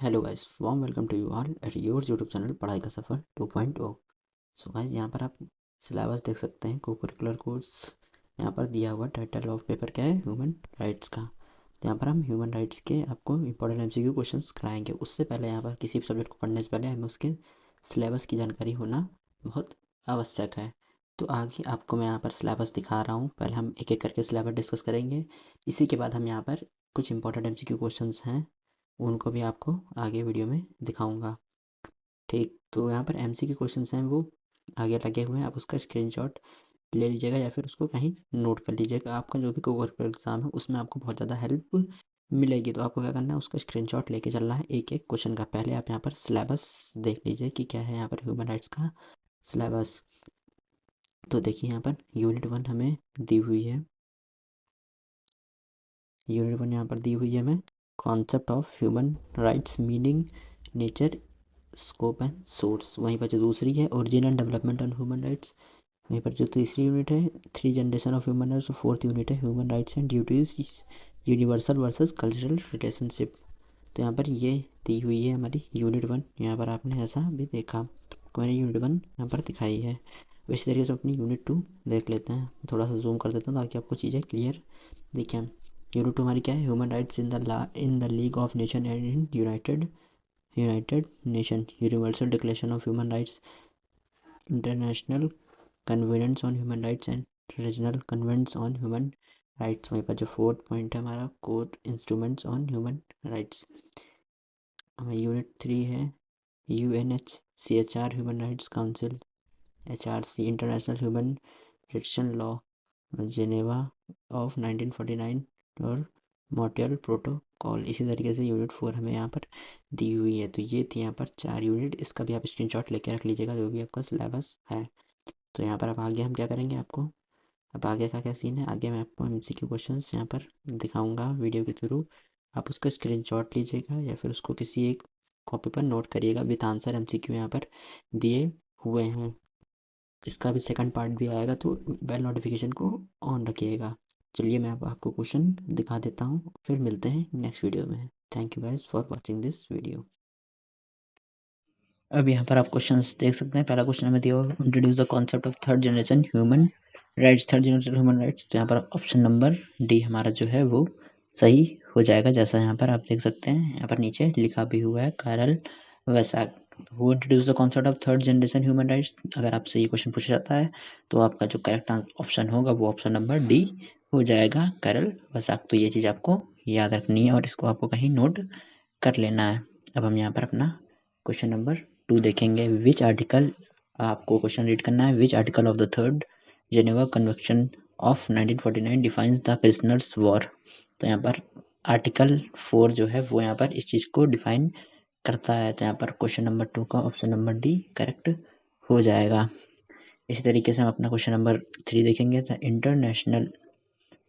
Hello guys, warm welcome to you all at your YouTube channel पढ़ाई का सफ़र 2.0। So guys, यहाँ पर आप सिलेबस देख सकते हैं, को करिकुलर कोर्स। यहाँ पर दिया हुआ टाइटल ऑफ पेपर क्या है, ह्यूमन राइट्स का। तो यहाँ पर हम ह्यूमन राइट्स के आपको इंपॉर्टेंट एमसीक्यू क्वेश्चंस कराएंगे। उससे पहले यहाँ पर किसी भी सब्जेक्ट को पढ़ने से पहले हमें उसके सिलेबस की जानकारी होना बहुत आवश्यक है। तो आगे आपको मैं यहाँ पर सिलेबस दिखा रहा हूँ। पहले हम एक एक करके सिलेबस डिस्कस करेंगे। इसी के बाद हम यहाँ पर कुछ इंपॉर्टेंट एमसीक्यू क्वेश्चंस हैं, उनको भी आपको आगे वीडियो में दिखाऊंगा। ठीक, तो यहाँ पर एमसीक्यू क्वेश्चंस हैं, वो आगे लगे हुए हैं। आप उसका स्क्रीनशॉट ले लीजिएगा या फिर उसको कहीं नोट कर लीजिएगा। आपका जो भी कोई एग्ज़ाम है उसमें आपको बहुत ज़्यादा हेल्प मिलेगी। तो आपको क्या करना है, उसका स्क्रीनशॉट लेके चलना है एक एक क्वेश्चन का। पहले आप यहाँ पर सिलेबस देख लीजिए कि क्या है यहाँ पर ह्यूमन राइट्स का सिलेबस। तो देखिए, यहाँ पर यूनिट 1 हमें दी हुई है। यूनिट 1 यहाँ पर दी हुई है हमें, concept of human rights, meaning, nature, scope and source. वहीं पर जो दूसरी है, origin and development on human rights. वहीं पर जो तीसरी यूनिट है, three generation of human rights. Fourth unit है, human rights and duties, universal versus cultural relationship. तो यहाँ पर ये दी हुई है हमारी यूनिट 1। यहाँ पर आपने ऐसा भी देखा, मैंने यूनिट 1 यहाँ पर दिखाई है। इसी तरीके से अपनी यूनिट 2 देख लेते हैं। थोड़ा सा जूम कर देता हूँ ताकि आपको चीज़ें क्लियर दिखें। यूनिट 2 हमारी क्या है, human rights in the league of nation and in United nation, universal declaration of human rights, international convents on human rights and regional convents on human rights. वहीं पर जो फोर्थ पॉइंट है हमारा, code instruments on human rights. हमारी unit 3 है, UNHCHR human rights council, HRC international human rights law, Geneva of 1949 और Montreal protocol. इसी तरीके से यूनिट 4 हमें यहाँ पर दी हुई है। तो ये थी यहाँ पर 4 यूनिट। इसका भी आप स्क्रीनशॉट लेके रख लीजिएगा, जो भी आपका सिलेबस है। तो यहाँ पर अब आगे हम क्या करेंगे, आपको अब आगे का क्या सीन है, आगे मैं आपको MCQ क्वेश्चंस यहाँ पर दिखाऊंगा वीडियो के थ्रू। आप उसका स्क्रीनशॉट लीजिएगा या फिर उसको किसी एक कॉपी पर नोट करिएगा। विद आंसर MCQ यहाँ पर दिए हुए हैं। इसका भी सेकंड पार्ट भी आएगा, तो बेल नोटिफिकेशन को ऑन रखिएगा। चलिए मैं अब आपको क्वेश्चन दिखा देता हूँ, फिर मिलते हैं नेक्स्ट वीडियो में। Thank you guys for watching this video. अब यहाँ पर आप क्वेश्चंस देख सकते हैं। पहला क्वेश्चन हमें दिया हुआ, introduce the concept of third generation human rights. Third generation human rights, तो यहाँ पर ऑप्शन नंबर डी हमारा जो है वो सही हो जाएगा। जैसा यहाँ पर आप देख सकते हैं, यहाँ पर नीचे लिखा भी हुआ है, Karl Vasak who introduced the concept of third generation human rights. अगर आपसे ये क्वेश्चन पूछा जाता है तो आपका जो करेक्ट ऑप्शन होगा वो ऑप्शन नंबर डी हो जाएगा, कार्ल वेसाक। तो ये चीज़ आपको याद रखनी है और इसको आपको कहीं नोट कर लेना है। अब हम यहाँ पर अपना क्वेश्चन नंबर 2 देखेंगे। विच आर्टिकल, आपको क्वेश्चन रीड करना है, which article of the third Geneva convention of 1949 defines the prisoners war. तो यहाँ पर आर्टिकल 4 जो है वो यहाँ पर इस चीज़ को डिफाइन करता है। तो यहाँ पर क्वेश्चन नंबर 2 का ऑप्शन नंबर डी करेक्ट हो जाएगा। इसी तरीके से हम अपना क्वेश्चन नंबर 3 देखेंगे। द इंटरनेशनल,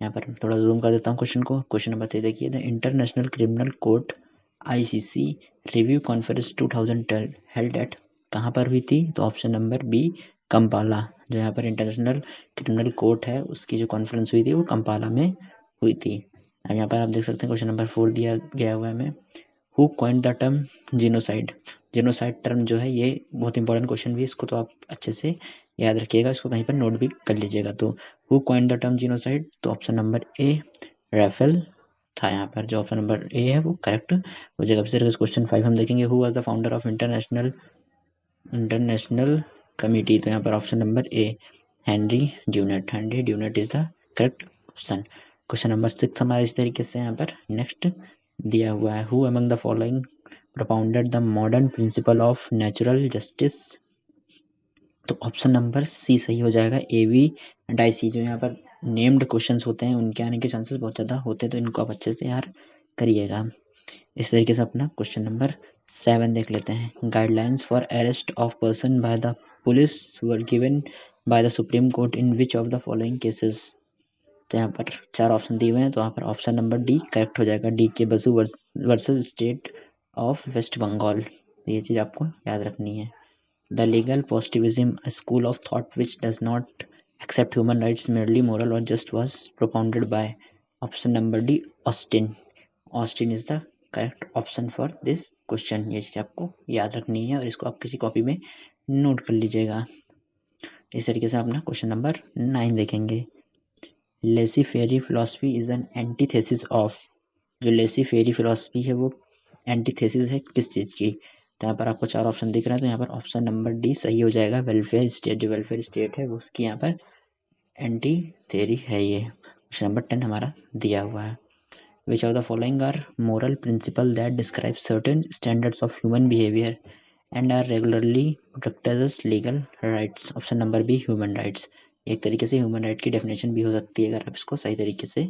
यहाँ पर थोड़ा जूम कर देता हूँ क्वेश्चन को। क्वेश्चन नंबर 3 देखिए, the international criminal court ICC review conference 2012 held at, कहाँ पर हुई थी, तो ऑप्शन नंबर बी कंपाला। जो यहाँ पर इंटरनेशनल क्रिमिनल कोर्ट है उसकी जो कॉन्फ्रेंस हुई थी वो कंपाला में हुई थी। अब यहाँ पर आप देख सकते हैं क्वेश्चन नंबर 4 दिया गया हुआ है हमें, who coined the term genocide. Genocide term जो है ये बहुत इंपॉर्टेंट क्वेश्चन भी, इसको तो आप अच्छे से याद रखिएगा, इसको कहीं पर नोट भी कर लीजिएगा। तो who coined the term genocide, तो ऑप्शन नंबर ए राफेल था। यहाँ पर जो ऑप्शन नंबर ए है वो करेक्ट हो जाएगा। फिर क्वेश्चन 5 हम देखेंगे, who was the founder of international committee. तो यहाँ पर option number A Henry Dunant. Henry Dunant is the correct option. Question number 6 हमारे इस तरीके से यहाँ पर नेक्स्ट दिया हुआ है, who among the following propounded the modern principle of natural justice. तो ऑप्शन नंबर सी सही हो जाएगा, AV डाइसी। जो यहाँ पर नेम्ड क्वेश्चंस होते हैं उनके आने के चांसेस बहुत ज़्यादा होते हैं, तो इनको आप अच्छे से यार करिएगा। इस तरीके से अपना क्वेश्चन नंबर 7 देख लेते हैं। Guidelines for arrest of person by the police were given by the supreme court in which of the following cases. तो यहाँ पर 4 ऑप्शन दिए हुए हैं, तो यहाँ पर ऑप्शन नंबर डी करेक्ट हो जाएगा, DK Basu versus state of West Bengal. ये चीज़ आपको याद रखनी है। The legal positivism, a school of thought which does not accept human rights merely moral or just, was propounded by, option number D Austin. Austin is the correct option for this question. ये चीज़ आपको याद रखनी है और इसको आप किसी कॉपी में नोट कर लीजिएगा। इस तरीके से अपना क्वेश्चन नंबर 9 देखेंगे। Laissez faire philosophy is an antithesis of. जो लेसी फेरी फिलोसफी है वो एंटीथेसिस है किस चीज़ की? तो यहाँ पर आपको 4 ऑप्शन दिख रहे हैं, तो यहाँ पर ऑप्शन नंबर डी सही हो जाएगा। वेलफेयर स्टेट, जो वेलफेयर स्टेट है उसकी यहाँ पर एंटी थेरी है ये। क्वेश्चन नंबर 10 हमारा दिया हुआ है। Which of the following are moral principles that describe certain standards of human behavior and are regularly protected as legal rights? Option number be human rights. एक तरीके से ह्यूमन राइट की डेफिनेशन भी हो सकती है अगर आप इसको सही तरीके से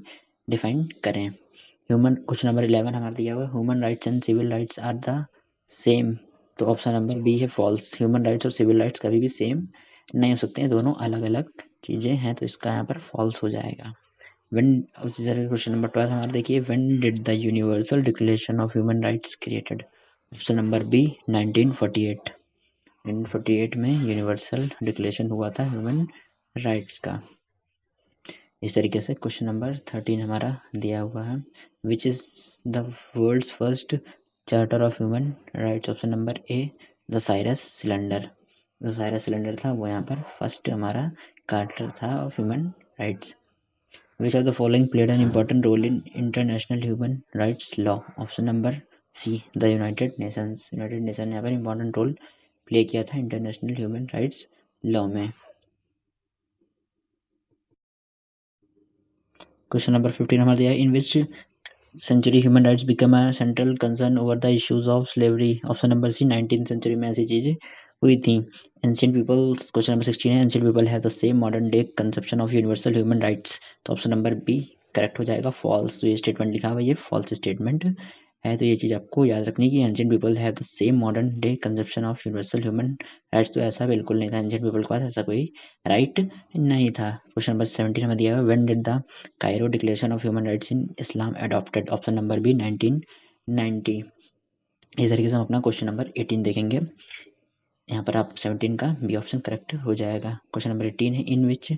डिफाइन करें। ह्यूमन क्वेश्चन नंबर 11 हमारा दिया हुआ है, human rights and civil rights are the same. तो ऑप्शन नंबर बी है फॉल्स। ह्यूमन राइट्स और सिविल राइट्स कभी भी सेम नहीं हो सकते हैं, दोनों अलग अलग चीज़ें हैं, तो इसका यहाँ पर फॉल्स हो जाएगा। क्वेश्चन नंबर 12 हमारा देखिए, when did the universal declaration of human rights created? Option number B 1948। 1948 में यूनिवर्सल डिक्लेरेशन हुआ था ह्यूमन राइट्स का। इस तरीके से क्वेश्चन नंबर 13 हमारा दिया हुआ है, which is the world's first charter of human rights? Option number A the Cyrus cylinder. जो साइरस सिलेंडर था वो यहाँ पर फर्स्ट हमारा चार्टर था of human rights. Which of the following played an important role in international human rights law? Option number C the united nations. United nation ने यहाँ पर इंपॉर्टेंट रोल प्ले किया था इंटरनेशनल ह्यूमन राइट्स लॉ में। Question number 15 हमारा दिया, in which century human rights become a central concern over the issues of slavery? Option number C 19th century में ऐसी चीजें हुई थी। एंशियंट पीपल्स, क्वेश्चन नंबर 16 है, ancient people have the same modern day conception of universal human rights? तो option number B correct हो जाएगा, false. तो ये स्टेटमेंट लिखा हुआ है ये फॉल्स स्टेटमेंट है, तो ये चीज़ आपको याद रखनी कि ancient people have the same modern day conception of universal human rights. तो ऐसा बिल्कुल नहीं था, एंशियंट पीपल के पास ऐसा कोई राइट नहीं था। क्वेश्चन नंबर 17 हमें दिया है, when did the Cairo declaration of human rights in Islam adopted? Option number B 1990। इस तरीके से हम अपना क्वेश्चन नंबर 18 देखेंगे। यहाँ पर आप 17 का बी ऑप्शन करेक्ट हो जाएगा। क्वेश्चन नंबर 18 है, in which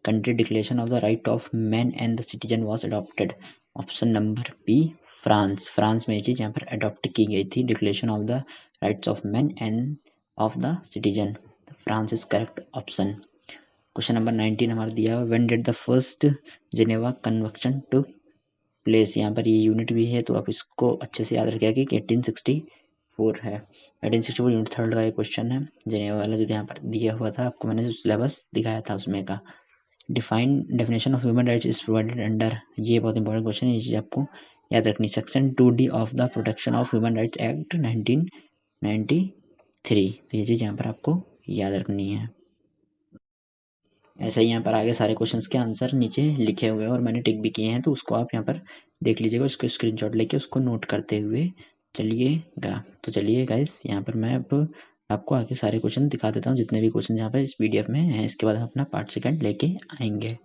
country declaration of the right of man and the citizen was adopted? Option number B France. France में ये चीज़ यहाँ पर अडॉप्ट की गई थी, declaration of the rights of man and of the citizen. France is correct option. Question number 19 हमारा दिया हुआ, when did the first Geneva convention to place? यहाँ पर ये यूनिट भी है तो आप इसको अच्छे से याद रखिएगा कि 1864 है। 1864 यूनिट थर्ड का ये क्वेश्चन है, जेनेवा वाला जो यहाँ पर दिया हुआ था, आपको मैंने जो सिलेबस दिखाया था उसमें का। Define definition of human rights is provided under, ये बहुत इंपॉर्टेंट क्वेश्चन है, ये चीज़ आपको याद रखनी। Section 2D of the protection of human rights act 1993। तो ये चीज़ यहाँ पर आपको याद रखनी है। ऐसे ही यहाँ पर आगे सारे क्वेश्चंस के आंसर नीचे लिखे हुए हैं और मैंने टिक भी किए हैं, तो उसको आप यहाँ पर देख लीजिएगा, उसको स्क्रीनशॉट लेके उसको नोट करते हुए चलिएगा। तो चलिए गाइस, यहाँ पर मैं अब आपको आगे सारे क्वेश्चन दिखा देता हूँ, जितने भी क्वेश्चन यहाँ पर इस PDF में हैं। इसके बाद हम अपना पार्ट सेकंड लेके आएंगे।